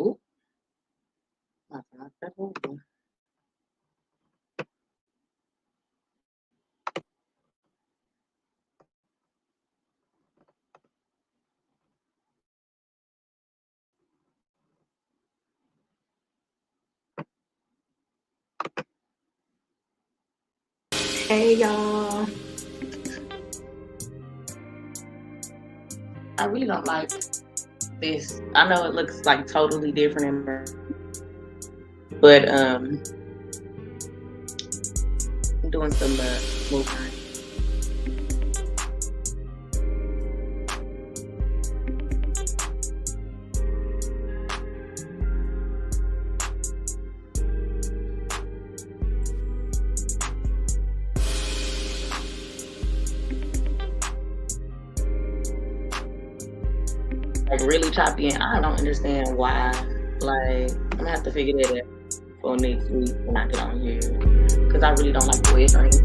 Ooh, I knocked that over. Hey y'all. I really don't like this. I know it looks like totally different in person, but I'm doing some movement. Like really choppy, and I don't understand why. Like I'm gonna have to figure that out for next week when I get on here, because I really don't like the way it rings.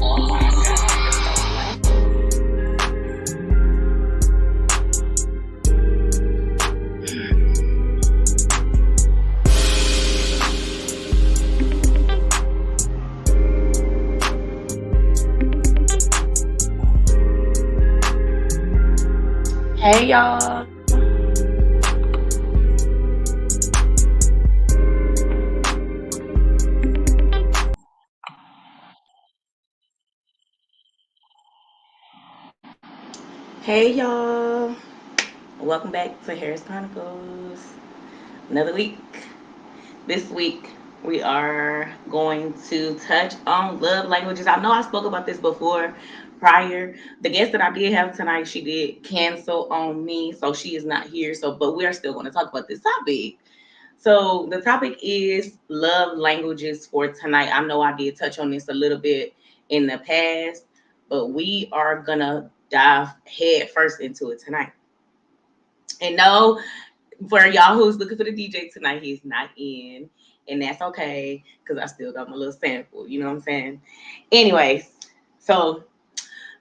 Oh my god, it's so Hey y'all. Hey y'all. Welcome back to Harris Chronicles. Another week. This week we are going to touch on love languages. I know I spoke about this before prior. The guest that I did have tonight, she did cancel on me, so she is not here. So, but we are still going to talk about this topic. So the topic is love languages for tonight. I know I did touch on this a little bit in the past, but we are gonna dive head first into it tonight. And no, for y'all who's looking for the DJ tonight, he's not in, and that's okay because I still got my little sample. You know what I'm saying? Anyways, so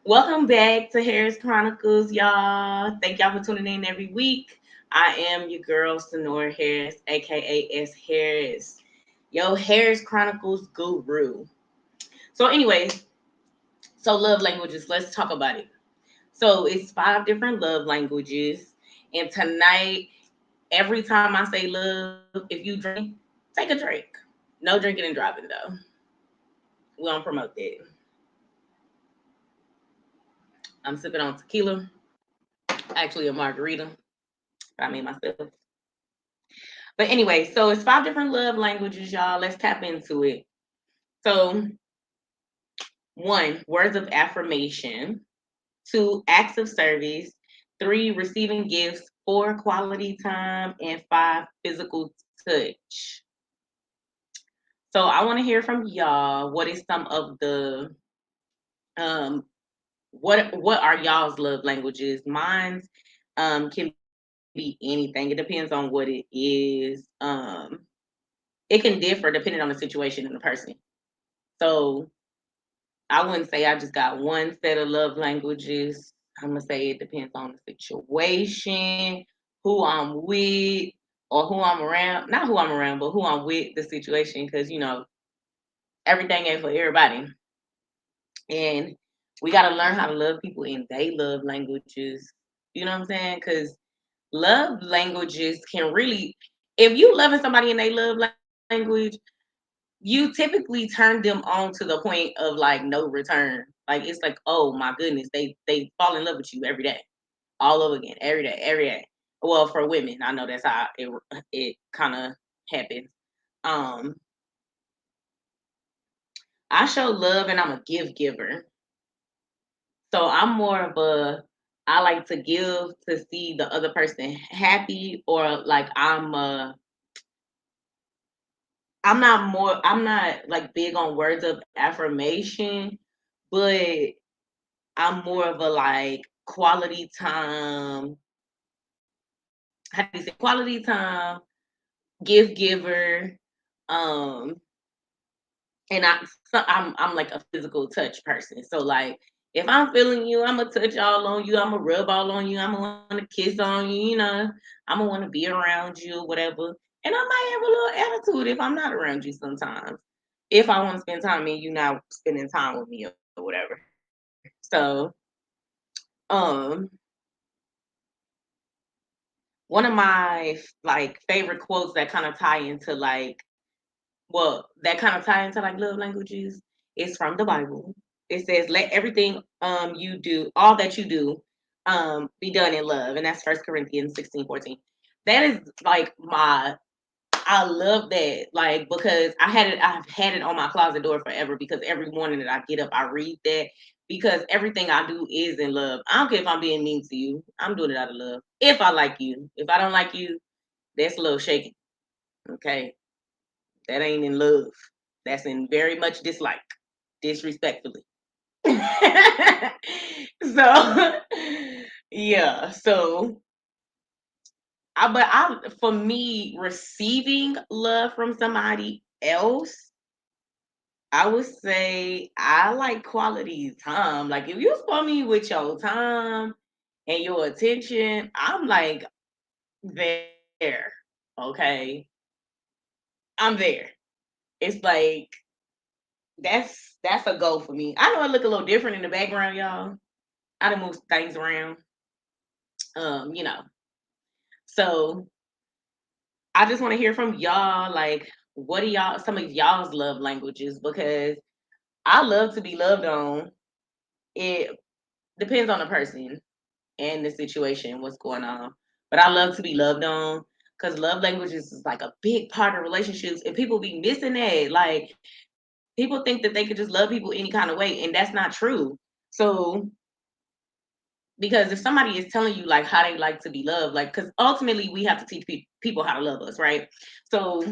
welcome back to Harris Chronicles, y'all. Thank y'all for tuning in every week. I am your girl, Sonora Harris, aka S. Harris, yo Harris Chronicles guru. So, anyways, so love languages. Let's talk about it. So it's five different love languages, and tonight, every time I say love, if you drink, take a drink. No drinking and driving though. We don't promote that. I'm sipping on tequila, actually a margarita. I made myself. But anyway, so it's five different love languages, y'all. Let's tap into it. So, one, words of affirmation. Two, acts of service. Three, receiving gifts. Four, quality time. And five, physical touch. So, I want to hear from y'all. What is some of the um what are y'all's love languages? Mine's can be anything. It depends on what it is. It can differ depending on the situation and the person. So I wouldn't say I just got one set of love languages. I'm gonna say it depends on the situation, who I'm with, or who I'm around. Not who I'm around, but who I'm with, the situation, because everything ain't for everybody. And we gotta learn how to love people in they love languages. You know what I'm saying? Because love languages can really, if you loving somebody in their love language, you typically turn them on to the point of like no return. Like it's like, oh my goodness, they fall in love with you every day, all over again, every day, every day. Well, for women, I know that's how it kind of happens. Um, I show love and I'm a giver. So I'm more of a I like to give to see the other person happy, or like I'm not like big on words of affirmation, but I'm more of a like quality time, how do you say, quality time, gift giver. Um and I'm like a physical touch person. So like if I'm feeling you, I'm gonna touch all on you, I'm gonna rub all on you, I'm gonna want to kiss on you, I'm gonna want to be around you, whatever. And I might have a little attitude if I'm not around you sometimes. If I want to spend time and you not spending time with me or whatever. So um one of my like favorite quotes that kind of tie into like that kind of tie into like love languages is from the Bible. It says, "Let everything you do, all that you do, be done in love," and that's First Corinthians 16:14. That is like I love that, like because I've had it on my closet door forever. Because every morning that I get up, I read that because everything I do is in love. I don't care if I'm being mean to you, I'm doing it out of love. If I like you, if I don't like you, that's a little shaky. Okay, that ain't in love. That's in very much dislike, disrespectfully. So, yeah. So, for me, receiving love from somebody else, I would say I like quality time. Like, if you spend me with your time and your attention, I'm like there. Okay, I'm there. It's like that's a go for me. I know it look a little different in the background, y'all. I done move things around. Um, you know. So I just want to hear from y'all, like, what are y'all some of y'all's love languages? Because I love to be loved on. It depends on the person and the situation, what's going on. But I love to be loved on because love languages is like a big part of relationships, and people be missing that. Like people think that they could just love people any kind of way, and that's not true. So because if somebody is telling you like how they like to be loved, like because ultimately we have to teach people how to love us, right? So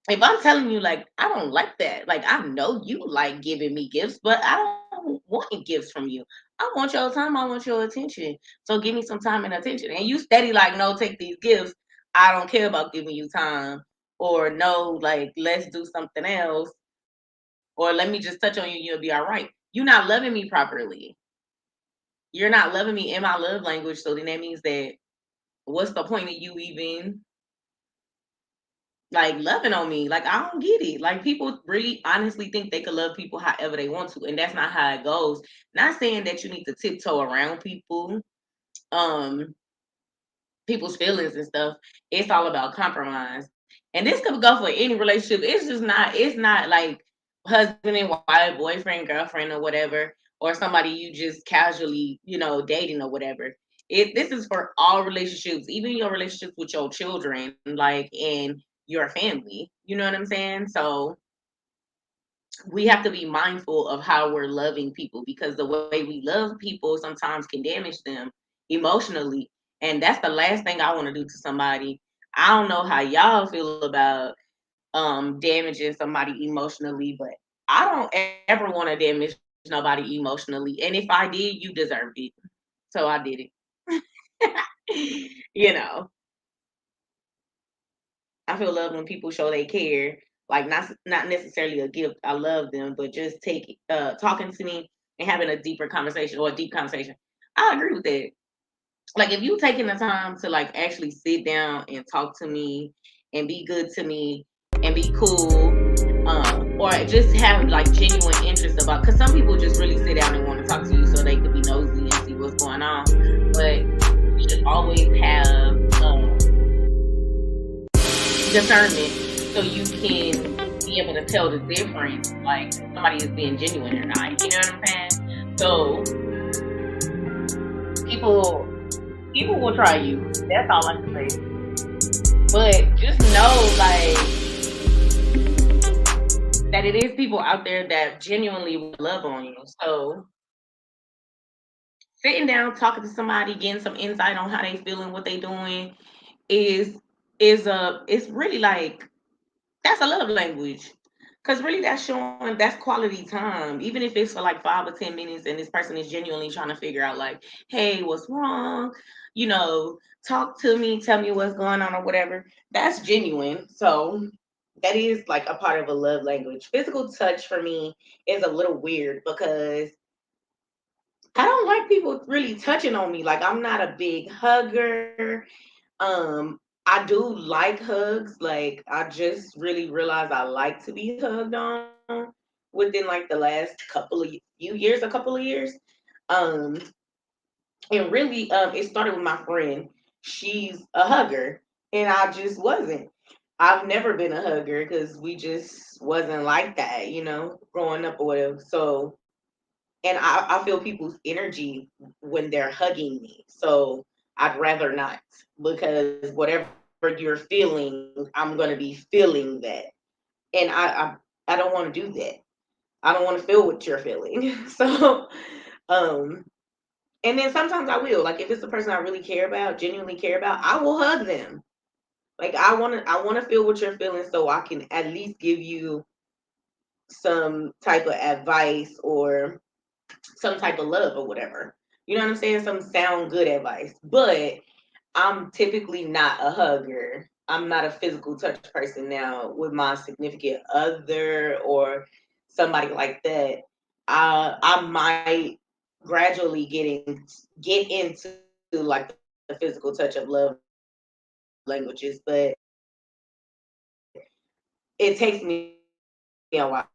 if I'm telling you like I don't like that, like I know you like giving me gifts, but I don't want gifts from you. I want your time, I want your attention. So give me some time and attention. And you steady like, no, take these gifts. I don't care about giving you time. Or no, like let's do something else. Or let me just touch on you, you'll be all right. You're not loving me properly. You're not loving me in my love language. So then that means that what's the point of you even like loving on me? Like I don't get it. Like people really honestly think they can love people however they want to, and that's not how it goes. Not saying that you need to tiptoe around um, people's feelings and stuff. It's all about compromise. And this could go for any relationship. It's not like husband and wife, boyfriend, girlfriend, or whatever, or somebody you just casually, dating or whatever. This is for all relationships, even your relationships with your children, like in your family. You know what I'm saying? So we have to be mindful of how we're loving people because the way we love people sometimes can damage them emotionally. And that's the last thing I want to do to somebody. I don't know how y'all feel about damaging somebody emotionally, but I don't ever want to damage nobody emotionally. And if I did, you deserved it. So I did it. you know. I feel love when people show they care, like not necessarily a gift. I love them, but just talking to me and having a deeper conversation or a deep conversation. I agree with that. Like if you taking the time to like actually sit down and talk to me and be good to me and be cool, or just have like genuine interest about. Because some people just really sit down and want to talk to you so they could be nosy and see what's going on. But you should always have. Discernment so you can be able to tell the difference, like somebody is being genuine or not. You know what I'm saying? So people will try you. That's all I can say. But just know like that it is people out there that genuinely love on you. So sitting down, talking to somebody, getting some insight on how they feeling, what they doing is it's really like that's a love language. Cause really that's showing that's quality time. Even if it's for like 5 or 10 minutes and this person is genuinely trying to figure out like, hey, what's wrong? You know, talk to me, tell me what's going on or whatever. That's genuine. So that is like a part of a love language. Physical touch for me is a little weird because I don't like people really touching on me. Like I'm not a big hugger. I do like hugs. Like I just really realized I like to be hugged on within like the last few years, a couple of years. Um, and really, it started with my friend. She's a hugger, and I just wasn't. I've never been a hugger because we just wasn't like that, growing up or whatever. So, and I feel people's energy when they're hugging me. So I'd rather not because whatever you're feeling, I'm gonna be feeling that, and I don't want to do that. I don't want to feel what you're feeling. So, um, and then sometimes I will, like if it's the person I really care about, genuinely care about, I will hug them. Like I want to feel what you're feeling, so I can at least give you some type of advice or some type of love or whatever. You know what I'm saying? Some sound good advice. But I'm typically not a hugger. I'm not a physical touch person now with my significant other or somebody like that. I might gradually get into like the physical touch of love languages, but it takes me a while.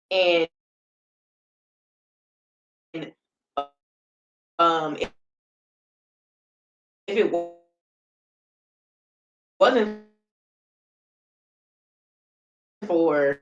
And if it wasn't for